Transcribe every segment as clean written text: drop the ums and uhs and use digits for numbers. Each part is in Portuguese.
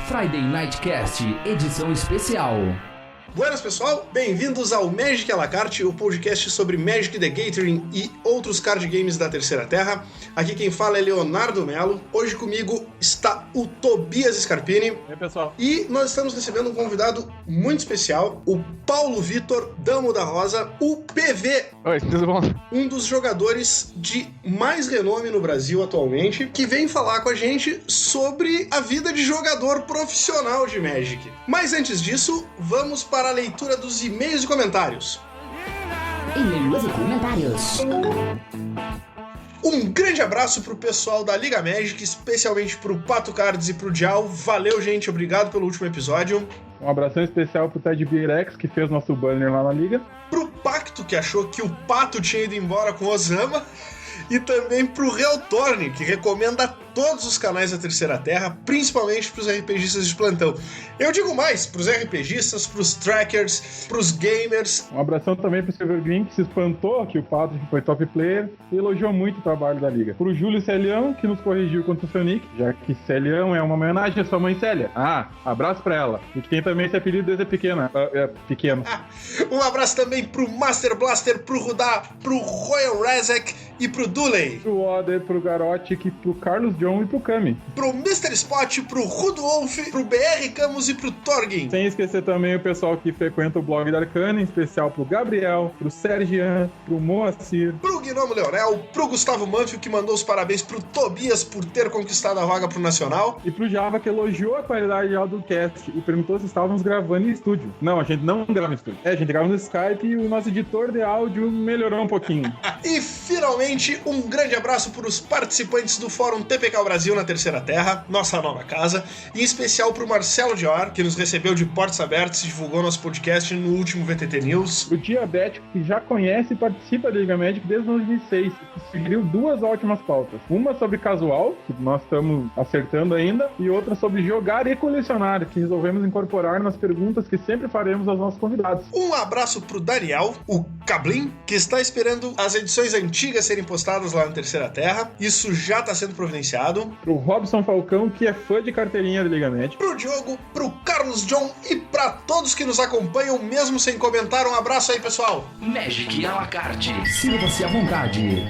Friday Nightcast, edição especial. Buenas, pessoal, bem-vindos ao Magic à la carte, o podcast sobre Magic the Gathering e outros card games da Terceira Terra. Aqui quem fala é Leonardo Melo. Hoje comigo está o Tobias Scarpini. E aí, pessoal? E nós estamos recebendo um convidado muito especial, o Paulo Vitor Damo da Rosa, o PV. Oi, tudo bom? Um dos jogadores de mais renome no Brasil atualmente, que vem falar com a gente sobre a vida de jogador profissional de Magic. Mas antes disso, vamos para a leitura dos e-mails e comentários. E-mails e comentários. Um grande abraço pro pessoal da Liga Magic, especialmente pro Pato Cards e pro Dial. Valeu, gente, obrigado pelo último episódio. Um abração especial pro Ted Birex, que fez nosso banner lá na Liga. Pro Pacto, que achou que o Pato tinha ido embora com o Osama. E também pro Real Torne, que recomenda todos os canais da Terceira Terra, principalmente pros RPGistas de plantão. Eu digo mais, pros RPGistas, pros trackers, pros gamers. Um abração também pro Silver Green, que se espantou que o Pato foi top player e elogiou muito o trabalho da Liga. Pro Júlio Celião, que nos corrigiu contra o Sonic, já que Celião é uma homenagem à sua mãe Célia. Abraço pra ela. E que tem também esse apelido desde pequeno. Um abraço também pro Master Blaster, pro Rudá, pro Royal Razek e pro Dooley. Pro Oder, pro Garotic, pro Carlos John e pro Kami. Pro Mr. Spot, pro Rudolf, pro BR Camus e pro Torgin. Sem esquecer também o pessoal que frequenta o blog da Arcana, em especial pro Gabriel, pro Sergian, pro Moacir, pro Gnomo Leonel, pro Gustavo Manfio, que mandou os parabéns pro Tobias por ter conquistado a vaga pro Nacional. E pro Java, que elogiou a qualidade de áudio do cast e perguntou se estávamos gravando em estúdio. Não, a gente não grava em estúdio. A gente grava no Skype e o nosso editor de áudio melhorou um pouquinho. E finalmente, um grande abraço para os participantes do Fórum TPK Brasil na Terceira Terra, nossa nova casa, e em especial para o Marcelo Dior, que nos recebeu de portas abertas e divulgou nosso podcast no último VTT News. O Diabético, que já conhece e participa da Liga Magic desde 2006, que sugeriu duas ótimas pautas. Uma sobre casual, que nós estamos acertando ainda, e outra sobre jogar e colecionar, que resolvemos incorporar nas perguntas que sempre faremos aos nossos convidados. Um abraço para o Daniel, o Cablin, que está esperando as edições antigas serem postadas lá na Terceira Terra. Isso já está sendo providenciado. Pro Robson Falcão, que é fã de carteirinha da Liga Magic. Pro Diogo, pro Carlos John e para todos que nos acompanham, mesmo sem comentar. Um abraço aí, pessoal. Magic à la carte. Sinta-se à vontade.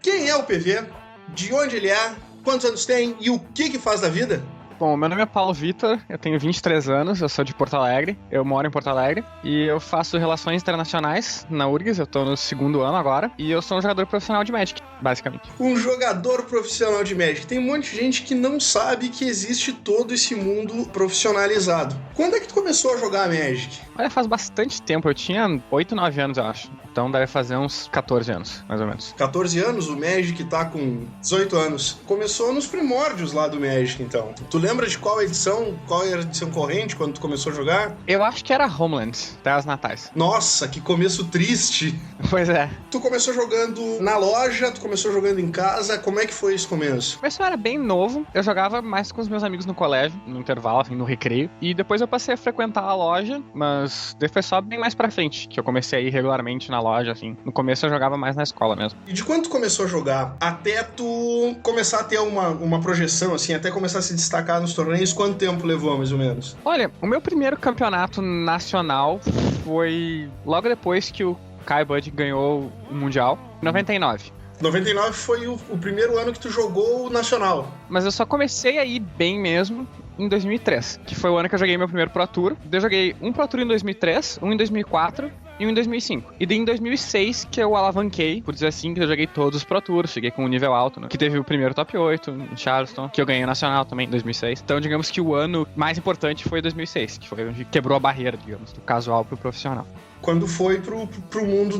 Quem é o PV? De onde ele é? Quantos anos tem? E o que faz da vida? Bom, meu nome é Paulo Vitor, eu tenho 23 anos, eu sou de Porto Alegre, eu moro em Porto Alegre e eu faço relações internacionais na URGS, eu tô no segundo ano agora e eu sou um jogador profissional de Magic, basicamente. Um jogador profissional de Magic. Tem um monte de gente que não sabe que existe todo esse mundo profissionalizado. Quando é que tu começou a jogar Magic? Olha, faz bastante tempo, eu tinha 8, 9 anos, eu acho. Então deve fazer uns 14 anos, mais ou menos. 14 anos? O Magic tá com 18 anos. Começou nos primórdios lá do Magic, então. Tu lembra de qual edição? Qual era a edição corrente quando tu começou a jogar? Eu acho que era Homeland, Terras Natais. Nossa, que começo triste. Pois é. Tu começou jogando na loja, tu começou jogando em casa. Como é que foi esse começo? O começo era bem novo, eu jogava mais com os meus amigos no colégio, no intervalo, assim, no recreio. E depois eu passei a frequentar a loja, mas depois só bem mais pra frente, que eu comecei a ir regularmente na loja, assim. No começo eu jogava mais na escola mesmo. E de quando tu começou a jogar até tu começar a ter uma projeção, assim, até começar a se destacar nos torneios, quanto tempo levou, mais ou menos? Olha, o meu primeiro campeonato nacional foi logo depois que o Kai Bud ganhou o Mundial, em 99. 99 foi o primeiro ano que tu jogou o Nacional. Mas eu só comecei a ir bem mesmo em 2003, que foi o ano que eu joguei meu primeiro Pro Tour. Eu joguei um Pro Tour em 2003, um em 2004 e um em 2005. E daí em 2006 que eu alavanquei, por dizer assim, que eu joguei todos os Pro Tours, cheguei com um nível alto, né? Que teve o primeiro top 8 em Charleston, que eu ganhei o Nacional também em 2006. Então digamos que o ano mais importante foi 2006, que foi onde quebrou a barreira, digamos, do casual pro profissional. Quando foi pro mundo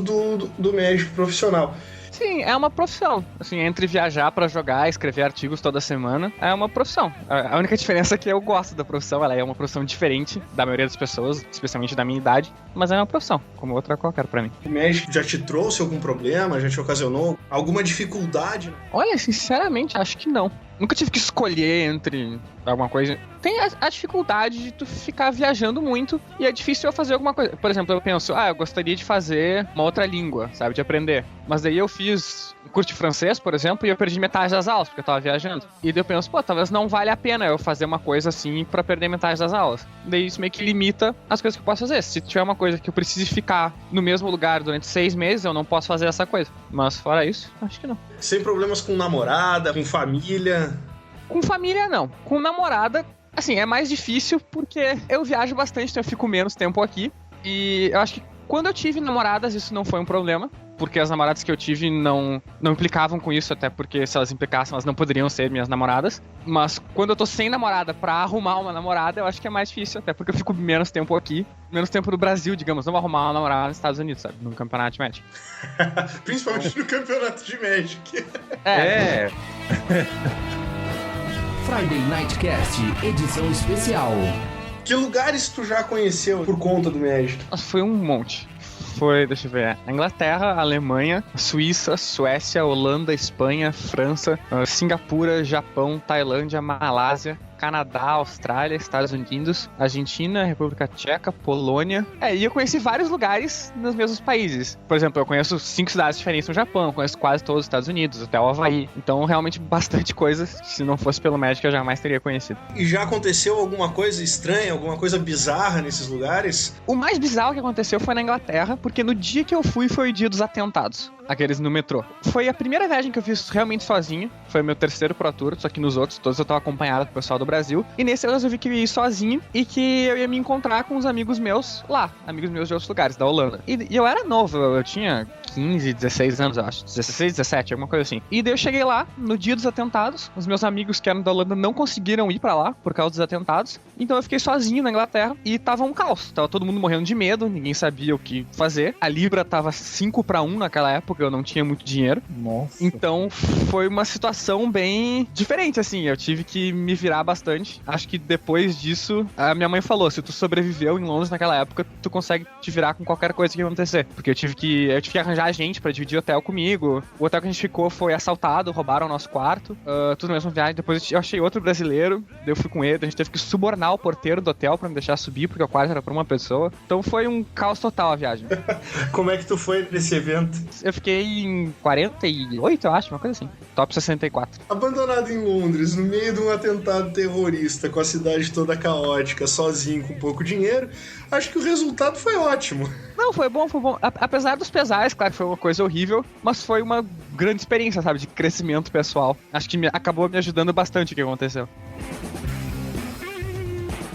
do Magic profissional. Sim, é uma profissão. Assim, entre viajar pra jogar, escrever artigos toda semana, é uma profissão. A única diferença é que eu gosto da profissão, ela é uma profissão diferente da maioria das pessoas, especialmente da minha idade, mas é uma profissão, como outra qualquer pra mim. O Magic já te trouxe algum problema? Já te ocasionou alguma dificuldade? Olha, sinceramente, acho que não. Nunca tive que escolher entre alguma coisa. Tem a dificuldade de tu ficar viajando muito e é difícil eu fazer alguma coisa. Por exemplo, eu penso, eu gostaria de fazer uma outra língua, sabe, de aprender. Mas daí eu fiz um curso de francês, por exemplo, e eu perdi metade das aulas, porque eu tava viajando. E daí eu penso, talvez não vale a pena eu fazer uma coisa assim pra perder metade das aulas. Daí isso meio que limita as coisas que eu posso fazer. Se tiver uma coisa que eu precise ficar no mesmo lugar durante 6 meses, eu não posso fazer essa coisa. Mas fora isso, acho que não. Sem problemas com namorada, com família? Com família, não. Com namorada, assim, é mais difícil porque eu viajo bastante, então eu fico menos tempo aqui. E eu acho que quando eu tive namoradas, isso não foi um problema. Porque as namoradas que eu tive não implicavam com isso, até porque se elas implicassem, elas não poderiam ser minhas namoradas. Mas quando eu tô sem namorada pra arrumar uma namorada, eu acho que é mais difícil, até porque eu fico menos tempo aqui, menos tempo no Brasil, digamos. Não vou arrumar uma namorada nos Estados Unidos, sabe? No campeonato de Magic. Principalmente no campeonato de Magic. Friday Night Cast, edição especial. Que lugares tu já conheceu por conta do Magic? Nossa, foi um monte. Foi, deixa eu ver, a Inglaterra, a Alemanha, Suíça, Suécia, Holanda, Espanha, França, Singapura, Japão, Tailândia, Malásia, Canadá, Austrália, Estados Unidos, Argentina, República Tcheca, Polônia. E eu conheci vários lugares nos mesmos países. Por exemplo, eu conheço 5 cidades diferentes no Japão, eu conheço quase todos os Estados Unidos, até o Havaí. Então, realmente, bastante coisa. Se não fosse pelo Magic, eu jamais teria conhecido. E já aconteceu alguma coisa estranha, alguma coisa bizarra nesses lugares? O mais bizarro que aconteceu foi na Inglaterra, porque no dia que eu fui foi o dia dos atentados. Aqueles no metrô. Foi a primeira viagem que eu fiz realmente sozinho. Foi meu terceiro Pro Tour, só que nos outros, todos eu tava acompanhado com o pessoal do Brasil. E nesse eu resolvi que eu ia ir sozinho e que eu ia me encontrar com os amigos meus lá. Amigos meus de outros lugares, da Holanda. E eu era novo, eu tinha 15, 16 anos, eu acho. 16, 17, alguma coisa assim. E daí eu cheguei lá, no dia dos atentados. Os meus amigos que eram da Holanda não conseguiram ir pra lá por causa dos atentados. Então eu fiquei sozinho na Inglaterra e tava um caos. Tava todo mundo morrendo de medo, ninguém sabia o que fazer. A Libra tava 5-1 naquela época, eu não tinha muito dinheiro. Nossa. Então foi uma situação bem diferente, assim. Eu tive que me virar bastante. Acho que depois disso, a minha mãe falou, se tu sobreviveu em Londres naquela época, tu consegue te virar com qualquer coisa que acontecer. Porque eu tive que arranjar gente pra dividir hotel comigo. O hotel que a gente ficou foi assaltado, roubaram o nosso quarto. Tudo na mesma viagem. Depois eu achei outro brasileiro, daí eu fui com ele. A gente teve que subornar o porteiro do hotel pra me deixar subir, porque o quarto era pra uma pessoa. Então foi um caos total a viagem. Como é que tu foi nesse evento? Eu fiquei em 48, eu acho, uma coisa assim. Top 64. Abandonado em Londres, no meio de um atentado terrorista, com a cidade toda caótica, sozinho, com pouco dinheiro, acho que o resultado foi ótimo. Não, foi bom, foi bom. Apesar dos pesares, claro que foi uma coisa horrível, mas foi uma grande experiência, sabe, de crescimento pessoal. Acho que acabou me ajudando bastante o que aconteceu.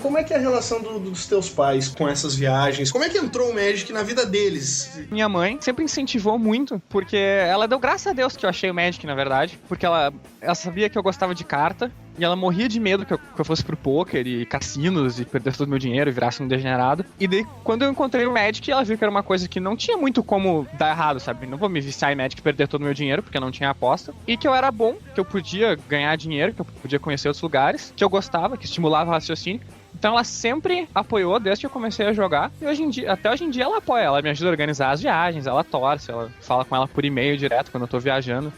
Como é que é a relação dos teus pais com essas viagens? Como é que entrou o Magic na vida deles? Minha mãe sempre incentivou muito, porque ela deu graças a Deus que eu achei o Magic, na verdade, porque ela sabia que eu gostava de carta, e ela morria de medo que eu fosse pro poker e cassinos e perdesse todo o meu dinheiro e virasse um degenerado. E daí, quando eu encontrei o Magic, ela viu que era uma coisa que não tinha muito como dar errado, sabe? Não vou me viciar em Magic e perder todo o meu dinheiro, porque eu não tinha aposta. E que eu era bom, que eu podia ganhar dinheiro, que eu podia conhecer outros lugares, que eu gostava, que estimulava o raciocínio. Então ela sempre apoiou desde que eu comecei a jogar. E até hoje em dia ela apoia. Ela me ajuda a organizar as viagens, ela torce, ela fala com ela por e-mail direto quando eu tô viajando.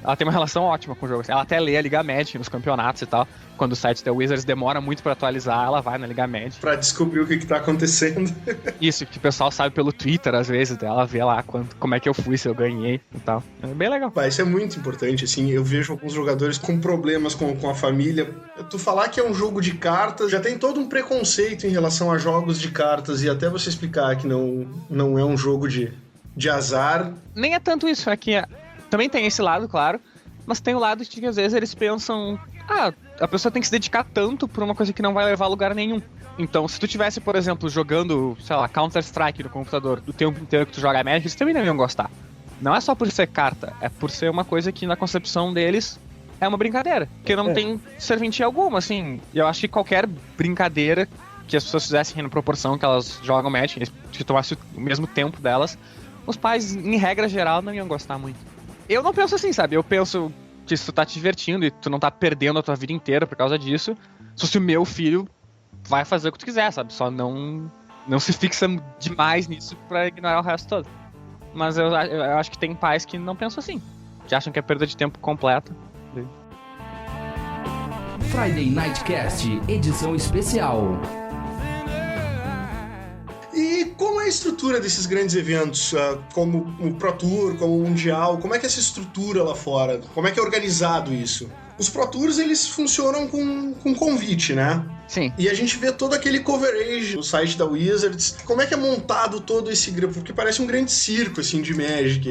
Ela tem uma relação ótima com o jogo. Ela até lê a Liga Magic nos campeonatos e tal. Quando o site da Wizards demora muito pra atualizar, ela vai na Liga Magic. Pra descobrir o que tá acontecendo. Isso, que o pessoal sabe pelo Twitter, às vezes. Ela vê lá como é que eu fui, se eu ganhei e tal. É bem legal. Isso é muito importante, assim. Eu vejo alguns jogadores com problemas com a família. Tu falar que é um jogo de cartas, já tem todo um preconceito em relação a jogos de cartas. E até você explicar que não é um jogo de azar. Nem é tanto isso, é que também tem esse lado, claro. Mas tem o lado de que às vezes eles pensam... a pessoa tem que se dedicar tanto por uma coisa que não vai levar a lugar nenhum. Então, se tu tivesse, por exemplo, jogando, sei lá, Counter-Strike no computador o tempo inteiro que tu joga Magic, eles também não iam gostar. Não é só por ser carta, é por ser uma coisa que na concepção deles é uma brincadeira. Porque não tem serventia alguma, assim. E eu acho que qualquer brincadeira que as pessoas fizessem na proporção que elas jogam Magic, que tomasse o mesmo tempo delas, os pais, em regra geral, não iam gostar muito. Eu não penso assim, sabe? Eu penso que se tu tá te divertindo e tu não tá perdendo a tua vida inteira por causa disso, se o meu filho vai fazer o que tu quiser, sabe? Só não se fixa demais nisso pra ignorar o resto todo. Mas eu acho que tem pais que não pensam assim. Que acham que é perda de tempo completa. Friday Night Cast, edição especial. E como é a estrutura desses grandes eventos, como o Pro Tour, como o Mundial? Como é que é essa estrutura lá fora? Como é que é organizado isso? Os Pro Tours, eles funcionam com convite, né? Sim. E a gente vê todo aquele coverage no site da Wizards. Como é que é montado todo esse grupo? Porque parece um grande circo, assim, de Magic.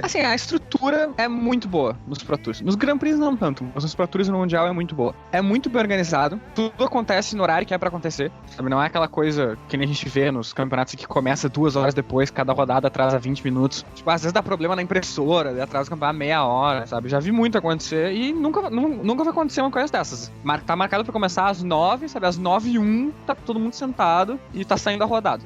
Assim, a estrutura é muito boa nos Pro Tours. Nos Grand Prix não tanto, mas nos Pro Tours no Mundial é muito boa. É muito bem organizado, tudo acontece no horário que é pra acontecer, sabe? Não é aquela coisa que nem a gente vê nos campeonatos que começa 2 horas depois, cada rodada atrasa 20 minutos. Tipo, às vezes dá problema na impressora, atrasa o campeonato meia hora, sabe? Já vi muito acontecer e nunca vai acontecer uma coisa dessas. Tá marcado pra começar às 9, sabe? Às 9h01, tá todo mundo sentado e tá saindo a rodada.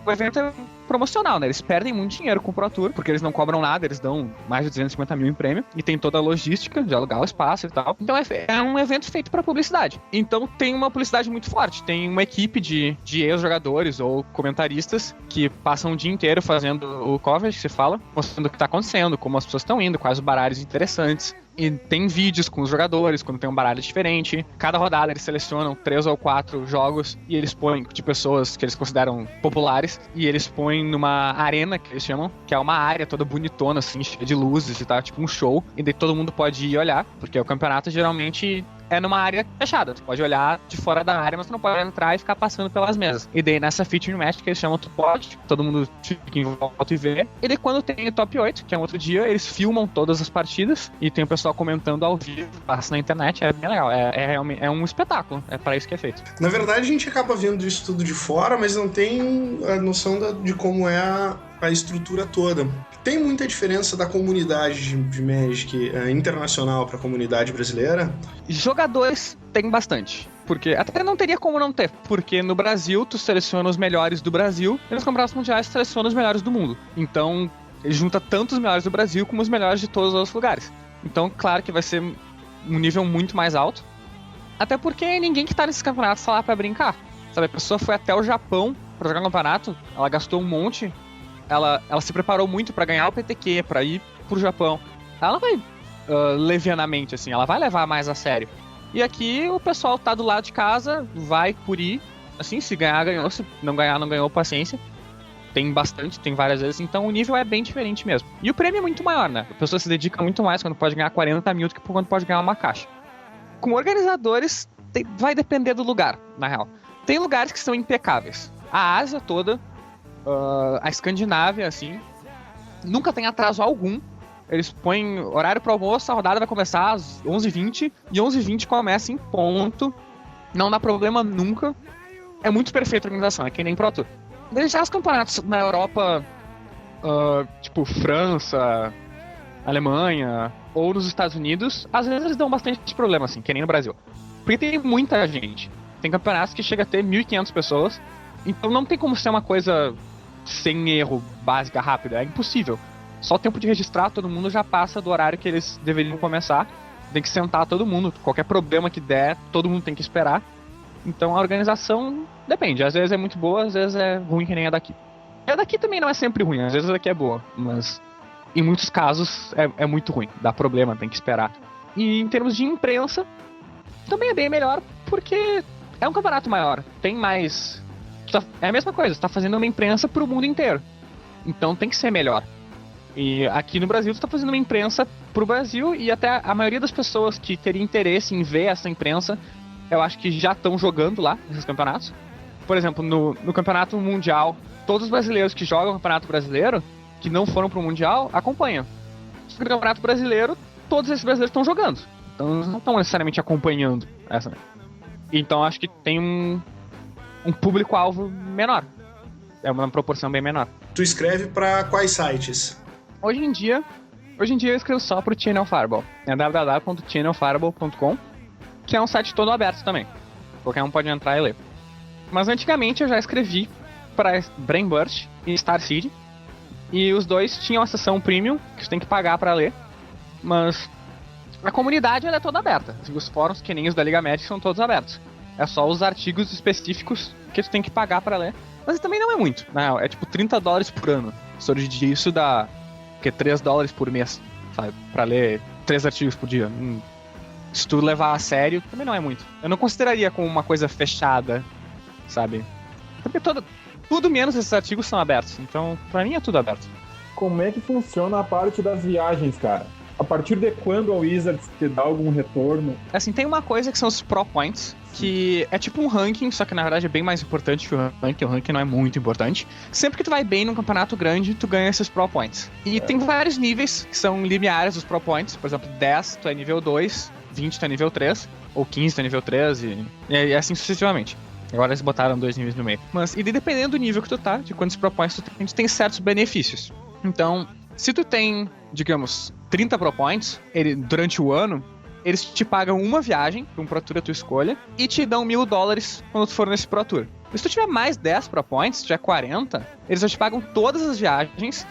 O evento é promocional, né? Eles perdem muito dinheiro com o Pro Tour, porque eles não cobram nada, eles dão mais de 250 mil em prêmio, e tem toda a logística de alugar o espaço e tal. Então é um evento feito pra publicidade. Então tem uma publicidade muito forte, tem uma equipe de ex-jogadores ou comentaristas que passam o dia inteiro fazendo o coverage, que se fala, mostrando o que tá acontecendo, como as pessoas estão indo, quais os baralhos interessantes. E tem vídeos com os jogadores, quando tem um baralho diferente. Cada rodada eles selecionam 3 ou 4 jogos e eles põem de pessoas que eles consideram populares. E eles põem numa arena, que eles chamam, que é uma área toda bonitona, assim, cheia de luzes e tal, tipo um show. E daí todo mundo pode ir olhar, porque o campeonato geralmente é numa área fechada. Tu pode olhar de fora da área, mas tu não pode entrar e ficar passando pelas mesas. E daí nessa feature match que eles chamam, tu pode, todo mundo fica em volta e vê. E daí quando tem o top 8, que é um outro dia, eles filmam todas as partidas e tem o pessoal comentando ao vivo, passa na internet, é bem legal. É um espetáculo, é pra isso que é feito. Na verdade, a gente acaba vendo isso tudo de fora, mas não tem a noção de como é a estrutura toda. Tem muita diferença da comunidade de Magic internacional para a comunidade brasileira? Jogadores tem bastante. Porque até não teria como não ter. Porque no Brasil, tu seleciona os melhores do Brasil, e nos campeonatos mundiais tu seleciona os melhores do mundo. Então, ele junta tanto os melhores do Brasil como os melhores de todos os outros lugares. Então, claro que vai ser um nível muito mais alto. Até porque ninguém que tá nesses campeonatos tá lá pra brincar. Sabe, a pessoa foi até o Japão pra jogar um campeonato, ela gastou um monte, ela se preparou muito pra ganhar o PTQ, pra ir pro Japão. Ela não vai levianamente, assim, ela vai levar mais a sério. E aqui o pessoal tá do lado de casa, vai por ir, assim, se ganhar, ganhou, se não ganhar, não ganhou, paciência. Tem bastante, tem várias vezes, então o nível é bem diferente mesmo. E o prêmio é muito maior, né? A pessoa se dedica muito mais quando pode ganhar 40 mil do que quando pode ganhar uma caixa. Com organizadores, vai depender do lugar, na real. Tem lugares que são impecáveis. A Ásia toda, a Escandinávia, assim, nunca tem atraso algum. Eles põem horário pro almoço, a rodada vai começar às 11h20, e 11h20 começa em ponto. Não dá problema nunca. É muito perfeita a organização, é que nem Pro Tour. Já os campeonatos na Europa, tipo França, Alemanha, ou nos Estados Unidos, às vezes eles dão bastante problema, assim, que nem no Brasil. Porque tem muita gente. Tem campeonatos que chega a ter 1.500 pessoas, então não tem como ser uma coisa sem erro, básica, rápida, é impossível. Só o tempo de registrar, todo mundo já passa do horário que eles deveriam começar. Tem que sentar todo mundo, qualquer problema que der, todo mundo tem que esperar. Então a organização depende, às vezes é muito boa, às vezes é ruim que nem a daqui. A daqui também não é sempre ruim, às vezes a daqui é boa, mas em muitos casos é muito ruim, dá problema, tem que esperar. E em termos de imprensa, também é bem melhor, porque é um campeonato maior, tem mais... É a mesma coisa, você tá fazendo uma imprensa pro mundo inteiro, então tem que ser melhor. E aqui no Brasil, você tá fazendo uma imprensa pro Brasil, e até a maioria das pessoas que teria interesse em ver essa imprensa, eu acho que já estão jogando lá, nesses campeonatos. Por exemplo, no campeonato mundial, todos os brasileiros que jogam o campeonato brasileiro, que não foram pro mundial, acompanham. No campeonato brasileiro, todos esses brasileiros estão jogando. Então eles não estão necessariamente acompanhando essa. Então acho que tem um público-alvo menor. É uma proporção bem menor. Tu escreve pra quais sites? Hoje em dia eu escrevo só pro Channel Fireball. É www.channelfireball.com, que é um site todo aberto também. Qualquer um pode entrar e ler. Mas antigamente eu já escrevi para Brainburst e Star City. E os dois tinham a seção premium, que você tem que pagar para ler. Mas a comunidade ela é toda aberta. Os fóruns, que nem os da Liga Magic, são todos abertos. É só os artigos específicos que você tem que pagar para ler. Mas também não é muito. Não, é tipo $30 por ano. Sobre isso dá $3 por mês, sabe? Pra ler 3 artigos por dia. se tu levar a sério, também não é muito. Eu não consideraria como uma coisa fechada, sabe? Porque tudo menos esses artigos são abertos. Então, pra mim é tudo aberto. Como é que funciona a parte das viagens, cara? A partir de quando a Wizards te dá algum retorno? Assim, tem uma coisa que são os Pro Points, que é tipo um ranking, só que na verdade é bem mais importante que o ranking não é muito importante. Sempre que tu vai bem num campeonato grande, tu ganha esses Pro Points. E tem vários níveis que são lineares os Pro Points, por exemplo, 10 tu é nível 2, 20 tu é nível 3, ou 15 tu é nível 3, e assim sucessivamente. Agora eles botaram 2 níveis no meio. E dependendo do nível que tu tá, de quantos Pro Points tu tem certos benefícios. Então, se tu tem, digamos, 30 Pro Points, durante o ano, eles te pagam uma viagem pra um Pro Tour da tua escolha e te dão $1.000 quando tu for nesse Pro Tour. Se tu tiver mais 10 Pro Points, se tu tiver 40, eles já te pagam todas as viagens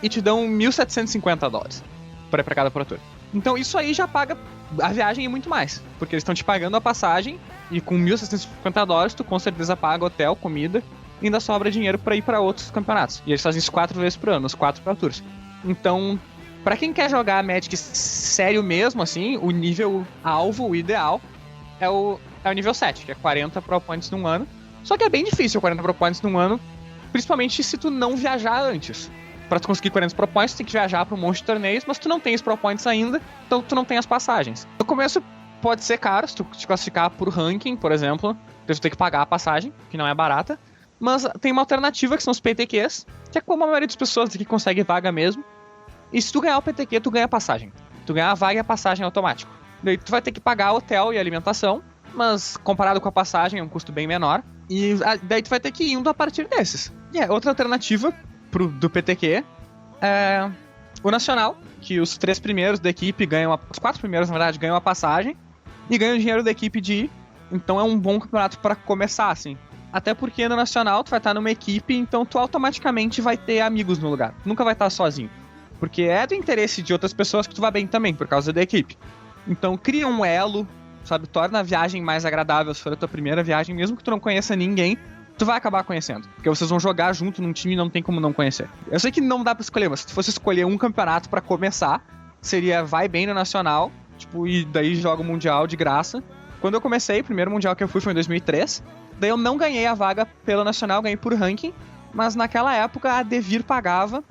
e te dão $1.750 pra ir pra cada Pro Tour. Então isso aí já paga a viagem e muito mais, porque eles estão te pagando a passagem e com $1.750 tu com certeza paga hotel, comida e ainda sobra dinheiro pra ir pra outros campeonatos. E eles fazem isso 4 vezes por ano, os 4 Pro Tours. Então, pra quem quer jogar Magic sério mesmo, assim, o nível alvo, o ideal, é o nível 7, que é 40 Pro Points num ano. Só que é bem difícil 40 Pro Points num ano, principalmente se tu não viajar antes. Pra tu conseguir 40 Pro Points, tu tem que viajar pra um monte de torneios, mas tu não tem os Pro Points ainda, então tu não tem as passagens. No começo pode ser caro, se tu te classificar por ranking, por exemplo, tu tem que pagar a passagem, que não é barata. Mas tem uma alternativa que são os PTQs, que é como a maioria das pessoas aqui consegue vaga mesmo. E se tu ganhar o PTQ, tu ganha a passagem. Tu ganhar a vaga e a passagem automático. Daí tu vai ter que pagar hotel e alimentação, mas comparado com a passagem é um custo bem menor. E daí tu vai ter que ir indo a partir desses. E outra alternativa do PTQ é o Nacional, que os 3 primeiros da equipe ganham, os 4 primeiros na verdade ganham a passagem e ganham o dinheiro da equipe de ir. Então é um bom campeonato pra começar, assim. Até porque no Nacional tu vai estar numa equipe, então tu automaticamente vai ter amigos no lugar. Tu nunca vai estar sozinho. Porque é do interesse de outras pessoas que tu vá bem também, por causa da equipe. Então cria um elo, sabe? Torna a viagem mais agradável. Se for a tua primeira viagem, mesmo que tu não conheça ninguém, tu vai acabar conhecendo. Porque vocês vão jogar junto num time e não tem como não conhecer. Eu sei que não dá pra escolher, mas se tu fosse escolher um campeonato pra começar, seria vai bem no Nacional, tipo, e daí joga o Mundial de graça. Quando eu comecei, o primeiro Mundial que eu fui foi em 2003. Daí eu não ganhei a vaga pelo Nacional, ganhei por ranking, mas naquela época a Devir pagava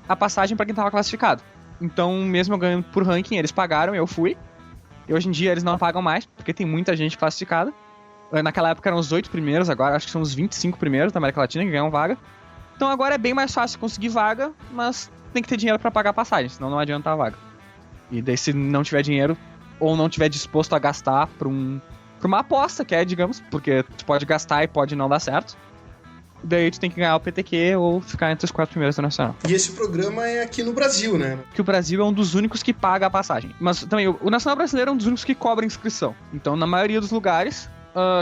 a passagem pra quem tava classificado. Então, mesmo eu ganhando por ranking, eles pagaram, eu fui. E hoje em dia eles não pagam mais, porque tem muita gente classificada. Naquela época eram os 8 primeiros, agora acho que são os 25 primeiros da América Latina que ganham vaga. Então agora é bem mais fácil conseguir vaga, mas tem que ter dinheiro pra pagar a passagem, senão não adianta a vaga. E daí se não tiver dinheiro, ou não tiver disposto a gastar pra uma aposta, que é, digamos, porque tu pode gastar e pode não dar certo. Daí tu tem que ganhar o PTQ ou ficar entre os 4 primeiros do Nacional. E esse programa é aqui no Brasil, né? Que o Brasil é um dos únicos que paga a passagem. Mas também o Nacional Brasileiro é um dos únicos que cobra inscrição. Então, na maioria dos lugares,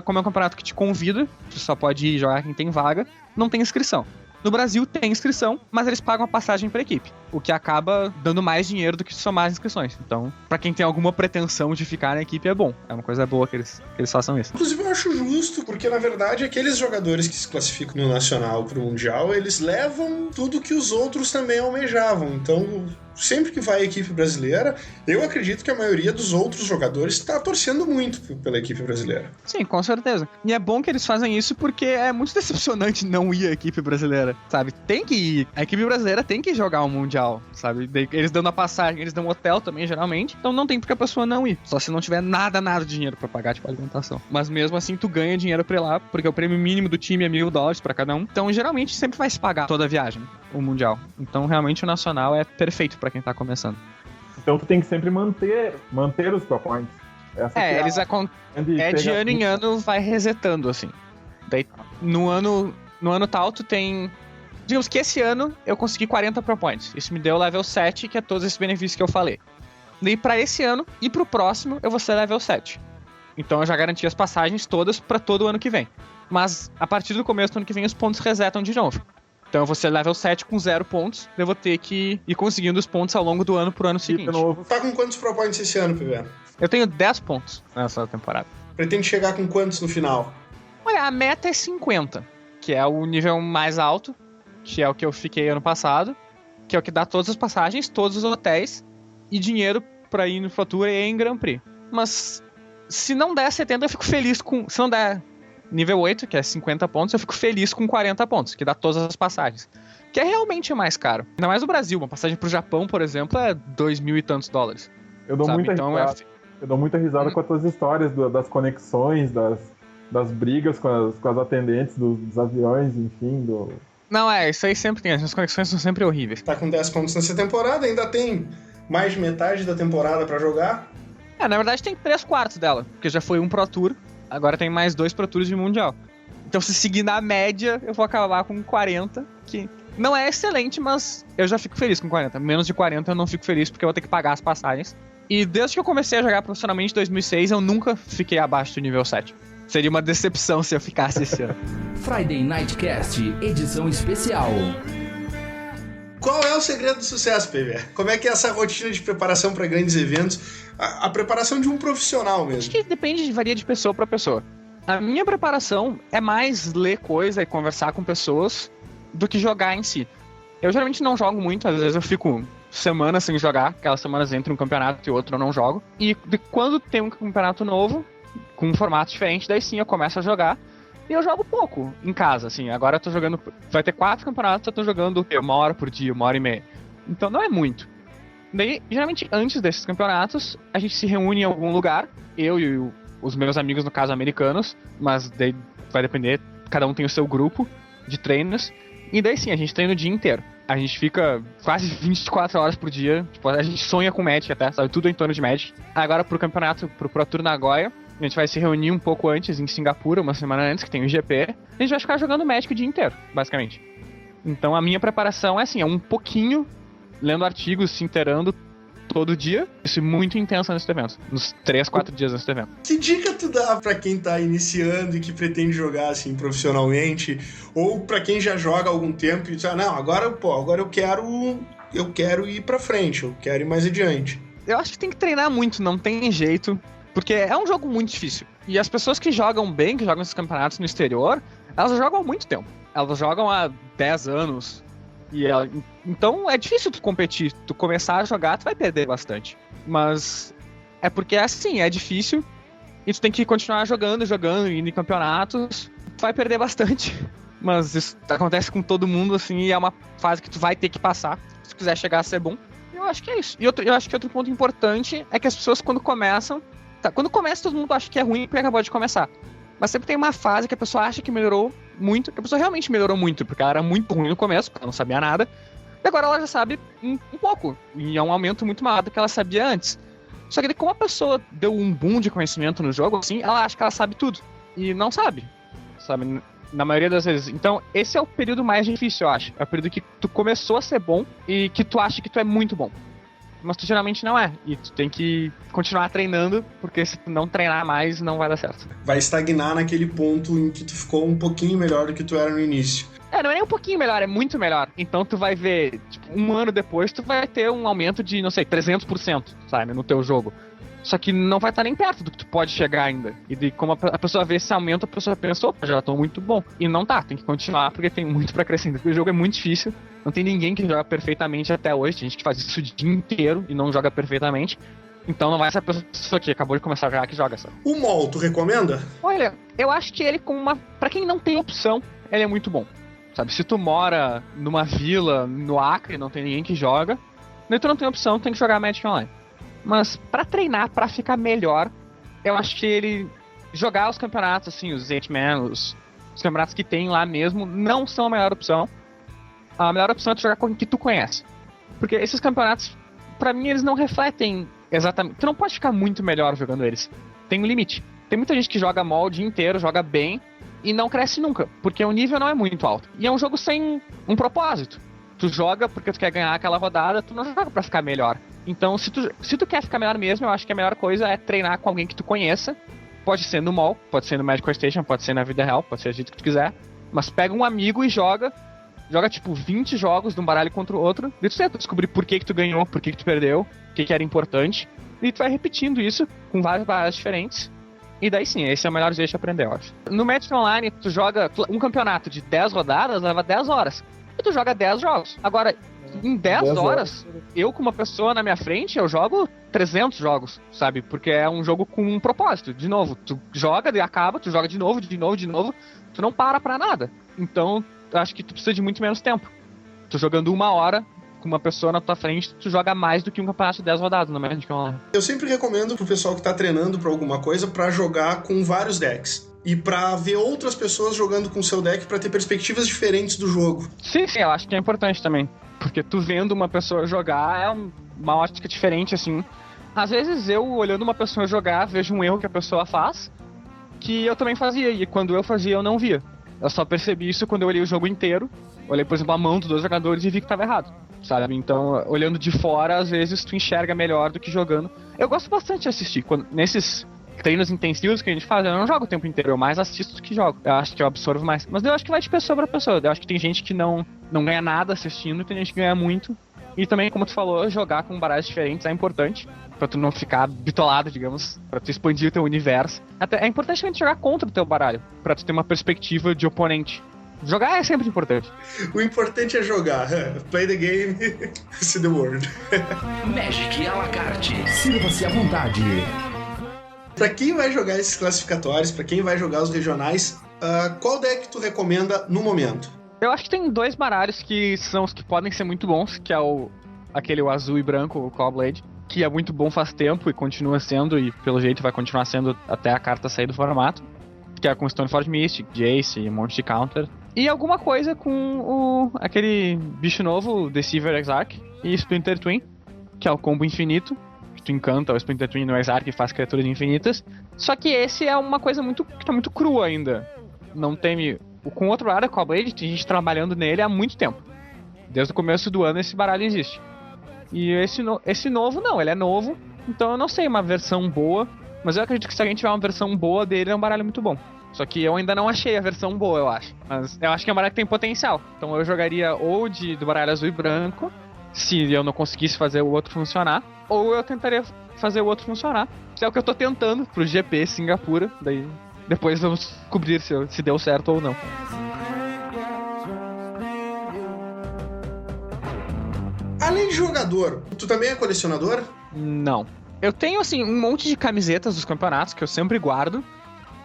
como é um campeonato que te convida, tu só pode ir jogar quem tem vaga, não tem inscrição. No Brasil tem inscrição, mas eles pagam a passagem pra equipe, o que acaba dando mais dinheiro do que somar as inscrições. Então, pra quem tem alguma pretensão de ficar na equipe, é bom. É uma coisa boa que eles façam isso. Inclusive, eu acho justo, porque, na verdade, aqueles jogadores que se classificam no Nacional pro Mundial, eles levam tudo que os outros também almejavam. Então, sempre que vai a equipe brasileira, eu acredito que a maioria dos outros jogadores está torcendo muito pela equipe brasileira. Sim, com certeza. E é bom que eles fazem isso porque é muito decepcionante não ir a equipe brasileira, sabe? Tem que ir. A equipe brasileira tem que jogar o Mundial, sabe? Eles dão a passagem, eles dão hotel também, geralmente. Então não tem porque a pessoa não ir. Só se não tiver nada de dinheiro pra pagar, tipo, alimentação. Mas mesmo assim, tu ganha dinheiro pra ir lá, porque o prêmio mínimo do time é $1.000 pra cada um. Então, geralmente, sempre vai se pagar toda a viagem, o Mundial. Então, realmente, o Nacional é perfeito pra quem tá começando. Então tu tem que sempre manter os Pro Points. Eles de ano em ano vai resetando, assim. Daí, no ano tal, tu tem... Digamos que esse ano eu consegui 40 Pro Points. Isso me deu level 7, que é todos esses benefícios que eu falei. Daí, pra esse ano e pro próximo, eu vou ser level 7. Então, eu já garanti as passagens todas pra todo o ano que vem. Mas, a partir do começo do ano que vem, os pontos resetam de novo. Então eu vou ser level 7 com 0 pontos, eu vou ter que ir conseguindo os pontos ao longo do ano pro ano seguinte. Tá com quantos Pro Points esse ano, PV? Eu tenho 10 pontos nessa temporada. Pretende chegar com quantos no final? Olha, a meta é 50, que é o nível mais alto, que é o que eu fiquei ano passado, que é o que dá todas as passagens, todos os hotéis e dinheiro pra ir no Pro Tour e em Grand Prix. mas se não der 70, eu fico feliz com... Se não der nível 8, que é 50 pontos, eu fico feliz com 40 pontos, que dá todas as passagens. Que é realmente mais caro. Ainda mais no Brasil. Uma passagem pro Japão, por exemplo, é 2.000 e tantos dólares. Eu dou muita risada. Eu dou muita risada com as tuas histórias das conexões, das brigas com as atendentes dos aviões, enfim, Não, isso aí sempre tem. As conexões são sempre horríveis. Tá com 10 pontos nessa temporada, ainda tem mais de metade da temporada pra jogar. Na verdade tem 3/4 dela, porque já foi um Pro Tour, agora tem mais 2 Pro Tours de Mundial. Então se seguir na média, eu vou acabar com 40, que não é excelente, mas eu já fico feliz com 40. Menos de 40 eu não fico feliz, porque eu vou ter que pagar as passagens. E desde que eu comecei a jogar profissionalmente em 2006, eu nunca fiquei abaixo do nível 7. Seria uma decepção se eu ficasse esse ano. Friday Nightcast, edição especial. Qual é o segredo do sucesso, PV? Como é que é essa rotina de preparação para grandes eventos? A preparação de um profissional mesmo. Acho que depende, varia de pessoa para pessoa. A minha preparação é mais ler coisa e conversar com pessoas do que jogar em si. Eu geralmente não jogo muito, às vezes eu fico semanas sem jogar, aquelas semanas entre um campeonato e outro eu não jogo. E quando tem um campeonato novo, com um formato diferente, daí sim eu começo a jogar. E eu jogo pouco em casa, assim. Agora eu tô jogando... Vai ter 4 campeonatos, eu tô jogando 1 hora por dia, 1h30. Então não é muito. Daí, geralmente, antes desses campeonatos, a gente se reúne em algum lugar. Eu e os meus amigos, no caso, americanos. Mas daí vai depender. Cada um tem o seu grupo de treinos. E daí sim, a gente treina o dia inteiro. A gente fica quase 24 horas por dia. Tipo, a gente sonha com Magic até, sabe? Tudo em torno de Magic. Agora pro campeonato, pro Pro Tour Nagoya, a gente vai se reunir um pouco antes, em Singapura, uma semana antes, que tem o GP. A gente vai ficar jogando Magic o dia inteiro, basicamente. Então a minha preparação é assim, é um pouquinho, lendo artigos, se inteirando todo dia. Isso é muito intenso nesse evento, nos 3, 4 dias nesse evento. Que dica tu dá pra quem tá iniciando e que pretende jogar assim profissionalmente? Ou pra quem já joga há algum tempo e diz, não, agora eu quero ir pra frente, eu quero ir mais adiante. Eu acho que tem que treinar muito, não tem jeito. Porque é um jogo muito difícil. E as pessoas que jogam bem, que jogam esses campeonatos no exterior, elas jogam há muito tempo. Elas jogam há 10 anos. Então é difícil tu competir. Tu começar a jogar, tu vai perder bastante. Mas é porque é assim, é difícil. E tu tem que continuar jogando, indo em campeonatos. Tu vai perder bastante. Mas isso acontece com todo mundo, assim, e é uma fase que tu vai ter que passar. Se tu quiser chegar a ser bom. Eu acho que é isso. E eu acho que outro ponto importante é que as pessoas, quando começam... Quando começa, todo mundo acha que é ruim porque acabou de começar. Mas sempre tem uma fase que a pessoa acha que melhorou muito, que a pessoa realmente melhorou muito, porque ela era muito ruim no começo, porque ela não sabia nada. E agora ela já sabe um pouco. E é um aumento muito maior do que ela sabia antes. Só que como a pessoa deu um boom de conhecimento no jogo, assim, ela acha que ela sabe tudo. E não sabe. Sabe? Na maioria das vezes. Então, esse é o período mais difícil, eu acho. É o período que tu começou a ser bom e que tu acha que tu é muito bom. Mas tu geralmente não é. E tu tem que continuar treinando, porque se tu não treinar mais, não vai dar certo. Vai estagnar naquele ponto em que tu ficou um pouquinho melhor do que tu era no início. Não é nem um pouquinho melhor, é muito melhor. Então tu vai ver, tipo, um ano depois, tu vai ter um aumento de, não sei, 300%, sabe, no teu jogo. Só que não vai estar nem perto do que tu pode chegar ainda. E como a pessoa vê esse aumento, a pessoa pensa, opa, já tô muito bom. E não tá, tem que continuar, porque tem muito pra crescer. Porque o jogo é muito difícil. Não tem ninguém que joga perfeitamente até hoje. Tem gente que faz isso o dia inteiro e não joga perfeitamente. Então não vai ser a pessoa que acabou de começar a jogar que joga só. O MOL, tu recomenda? Olha, eu acho que ele pra quem não tem opção, ele é muito bom. Sabe, se tu mora numa vila, no Acre, não tem ninguém que joga, nem tu não tem opção, tu tem que jogar Magic Online. Mas pra treinar, pra ficar melhor, eu acho que ele... Jogar os campeonatos, assim, os 8-man, os campeonatos que tem lá mesmo, não são a melhor opção. A melhor opção é tu jogar com quem que tu conhece. Porque esses campeonatos, pra mim, eles não refletem exatamente... Tu não pode ficar muito melhor jogando eles. Tem um limite. Tem muita gente que joga MOL o dia inteiro, joga bem, e não cresce nunca, porque o nível não é muito alto. E é um jogo sem um propósito. Tu joga porque tu quer ganhar aquela rodada, tu não joga pra ficar melhor. Então, se tu quer ficar melhor mesmo, eu acho que a melhor coisa é treinar com alguém que tu conheça. Pode ser no MOL, pode ser no Magic Station, pode ser na vida real, pode ser do jeito que tu quiser. Mas pega um amigo e joga tipo 20 jogos de um baralho contra o outro. E tu tenta descobrir por que tu ganhou, por que tu perdeu, o que era importante. E tu vai repetindo isso com vários baralhos diferentes. E daí sim, esse é o melhor jeito de aprender, eu acho. No Magic Online, tu joga um campeonato de 10 rodadas, leva 10 horas. e tu joga 10 jogos. Agora, em 10 horas, eu com uma pessoa na minha frente, eu jogo 300 jogos, sabe? Porque é um jogo com um propósito. De novo, tu joga e acaba, tu joga de novo, tu não para pra nada. Então, eu acho que tu precisa de muito menos tempo. Tu jogando 1 hora com uma pessoa na tua frente, tu joga mais do que um campeonato de 10 rodadas na Magic Online. Eu sempre recomendo pro pessoal que tá treinando pra alguma coisa pra jogar com vários decks. E pra ver outras pessoas jogando com o seu deck pra ter perspectivas diferentes do jogo. Sim, eu acho que é importante também. Porque tu vendo uma pessoa jogar é uma ótica diferente, assim. Às vezes eu, olhando uma pessoa jogar, vejo um erro que a pessoa faz, que eu também fazia. E quando eu fazia, eu não via. Eu só percebi isso quando eu olhei o jogo inteiro. Olhei, por exemplo, a mão dos 2 jogadores e vi que tava errado, sabe? Então, olhando de fora, às vezes tu enxerga melhor do que jogando. Eu gosto bastante de assistir. Nesses treinos intensivos que a gente faz, eu não jogo o tempo inteiro, eu mais assisto do que jogo. Eu acho que eu absorvo mais. Mas eu acho que vai de pessoa pra pessoa. Eu acho que tem gente que não ganha nada assistindo, tem gente que ganha muito. E também, como tu falou, jogar com baralhos diferentes é importante, pra tu não ficar bitolado, digamos, pra tu expandir o teu universo. Até é importante também jogar contra o teu baralho, pra tu ter uma perspectiva de oponente. Jogar é sempre importante. O importante é jogar. Play the game, see the world. Magic à la carte. Sirva-se à vontade. Pra quem vai jogar esses classificatórios, pra quem vai jogar os regionais, qual deck tu recomenda no momento? Eu acho que tem 2 baralhos que são os que podem ser muito bons, que é o azul e branco, o Call Blade, que é muito bom faz tempo e continua sendo, e pelo jeito vai continuar sendo até a carta sair do formato, que é com Stoneforge Mystic, Jace e um monte de counter. E alguma coisa com aquele bicho novo, Deceiver Exarch e Splinter Twin, que é o combo infinito. Tu encanta o Splinter Twin no Exarch e faz criaturas infinitas. Só que esse é uma coisa que tá muito crua ainda. Não tem... Com outro baralho, Call Blade, tem gente trabalhando nele há muito tempo. Desde o começo do ano esse baralho existe. E esse novo não, ele é novo. Então eu não sei uma versão boa, mas eu acredito que se alguém tiver uma versão boa dele, é um baralho muito bom. Só que eu ainda não achei a versão boa, eu acho. Mas eu acho que é um baralho que tem potencial. Então eu jogaria ou do baralho azul e branco, se eu não conseguisse fazer o outro funcionar, ou eu tentaria fazer o outro funcionar. Que é o que eu tô tentando pro GP Singapura. Daí depois vamos descobrir se deu certo ou não. Além de jogador, tu também é colecionador? Não. Eu tenho, assim, um monte de camisetas dos campeonatos que eu sempre guardo.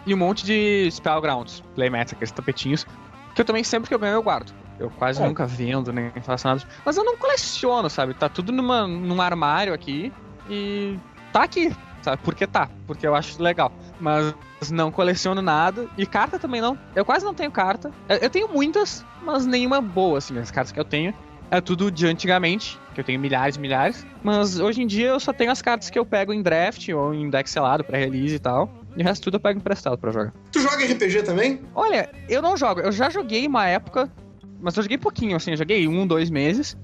E um monte de Spellgrounds, Playmats, aqueles tapetinhos, que eu também, sempre que eu ganho, eu guardo. Eu quase nunca vendo, nem faço nada. Mas eu não coleciono, sabe? Tá tudo num armário aqui e tá aqui, sabe? Porque tá, porque eu acho legal. Mas não coleciono nada. E carta também não. Eu quase não tenho carta. Eu tenho muitas, mas nenhuma boa, assim. As cartas que eu tenho é tudo de antigamente, que eu tenho milhares e milhares. Mas hoje em dia eu só tenho as cartas que eu pego em draft ou em deck selado, pré-release e tal. E o resto tudo eu pego emprestado pra jogar. Tu joga RPG também? Olha, eu não jogo. Eu já joguei uma época, mas eu joguei pouquinho, assim. Eu joguei 1-2 meses.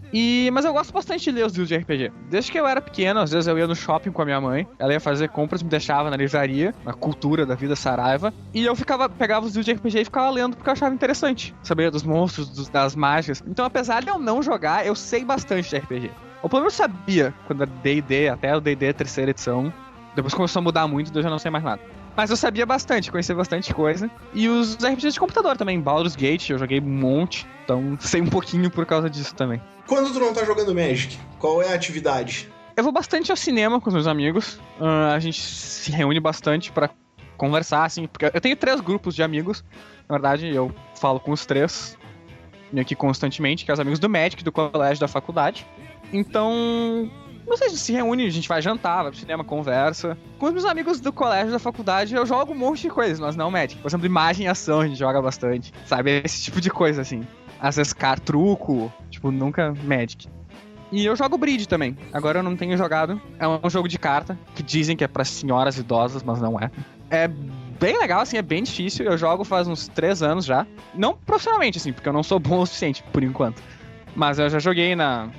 Mas eu gosto bastante de ler os livros de RPG. Desde que eu era pequeno, às vezes eu ia no shopping com a minha mãe. Ela ia fazer compras, me deixava na livraria, na cultura da vida Saraiva. E eu pegava os livros de RPG e ficava lendo porque eu achava interessante. Saber dos monstros, das mágicas. Então, apesar de eu não jogar, eu sei bastante de RPG. Ou pelo menos eu sabia, quando era D&D, até o D&D 3ª edição. Depois começou a mudar muito, eu já não sei mais nada. Mas eu sabia bastante, conhecia bastante coisa. E os RPGs de computador também, Baldur's Gate, eu joguei um monte. Então sei um pouquinho por causa disso também. Quando tu não tá jogando Magic, qual é a atividade? Eu vou bastante ao cinema com os meus amigos. A gente se reúne bastante pra conversar, assim. Porque eu tenho 3 grupos de amigos. Na verdade, eu falo com os 3 meio que constantemente, que é os amigos do Magic, do colégio, da faculdade. Então... Não sei, a gente se reúne, a gente vai jantar, vai pro cinema, conversa. Com os meus amigos do colégio, da faculdade, eu jogo um monte de coisas, mas não Magic. Por exemplo, imagem e ação a gente joga bastante, sabe? Esse tipo de coisa, assim. Às vezes, truco, tipo, nunca Magic. E eu jogo Bridge também. Agora eu não tenho jogado. É um jogo de carta, que dizem que é pra senhoras idosas, mas não é. É bem legal, assim, é bem difícil. Eu jogo faz uns 3 anos já. Não profissionalmente, assim, porque eu não sou bom o suficiente, por enquanto. Mas eu já joguei na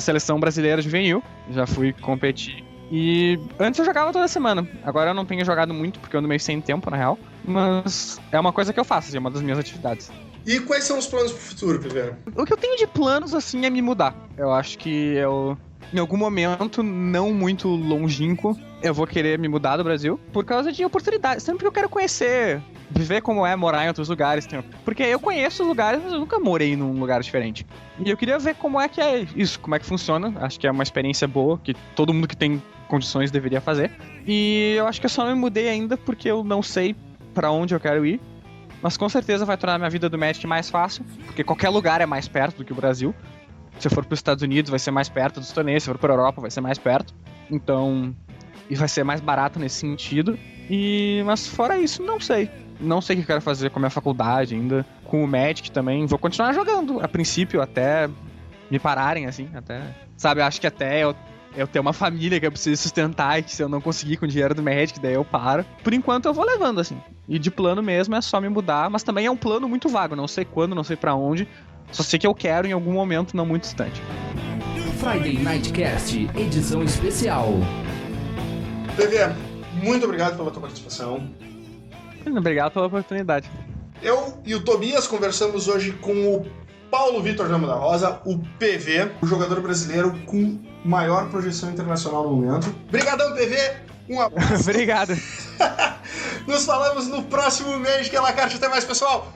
seleção brasileira juvenil, já fui competir. E antes eu jogava toda semana. Agora eu não tenho jogado muito, porque eu ando meio sem tempo, na real. Mas é uma coisa que eu faço, é uma das minhas atividades. E quais são os planos pro futuro, Pivera? O que eu tenho de planos, assim, é me mudar. Eu acho que eu em algum momento, não muito longínquo, eu vou querer me mudar do Brasil por causa de oportunidades. Sempre que eu quero conhecer, viver como é morar em outros lugares. Porque eu conheço os lugares, mas eu nunca morei num lugar diferente. E eu queria ver como é que é isso, como é que funciona. Acho que é uma experiência boa, que todo mundo que tem condições deveria fazer. E eu acho que eu só não me mudei ainda porque eu não sei pra onde eu quero ir. Mas com certeza vai tornar a minha vida do Magic mais fácil, porque qualquer lugar é mais perto do que o Brasil. Se eu for para os Estados Unidos, vai ser mais perto dos torneios. Se eu for para a Europa, vai ser mais perto. Então, e vai ser mais barato nesse sentido. Mas fora isso, não sei. Não sei o que eu quero fazer com a minha faculdade ainda. Com o Magic também. Vou continuar jogando, a princípio, até me pararem, assim. Sabe, acho que até eu ter uma família que eu preciso sustentar e que se eu não conseguir com o dinheiro do Magic, daí eu paro. Por enquanto eu vou levando, assim. E de plano mesmo é só me mudar, mas também é um plano muito vago, não sei quando, não sei pra onde. Só sei que eu quero em algum momento não muito distante. Friday Nightcast, edição especial. PV, muito obrigado pela tua participação. Obrigado pela oportunidade. Eu e o Tobias conversamos hoje com o Paulo Vitor Ramo da Rosa, o PV, o jogador brasileiro com maior projeção internacional no momento. Obrigadão, PV. Um abraço. Obrigado. Nos falamos no próximo Magic à la carte. Até mais, pessoal.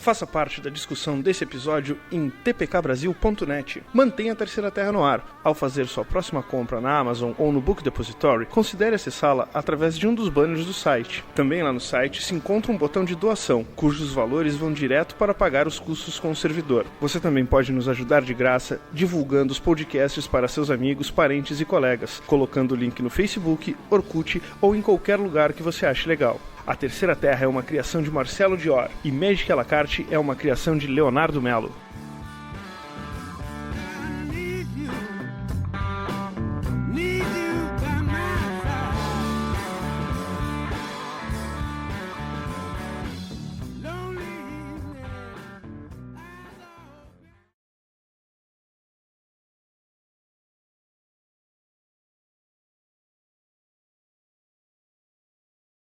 Faça parte da discussão desse episódio em tpkbrasil.net. Mantenha a Terceira Terra no ar. Ao fazer sua próxima compra na Amazon ou no Book Depository, considere acessá-la através de um dos banners do site. Também lá no site se encontra um botão de doação, cujos valores vão direto para pagar os custos com o servidor. Você também pode nos ajudar de graça divulgando os podcasts para seus amigos, parentes e colegas, colocando o link no Facebook, Orkut ou em qualquer lugar que você ache legal. A Terceira Terra é uma criação de Marcelo Dior e Magic à la carte é uma criação de Leonardo Melo.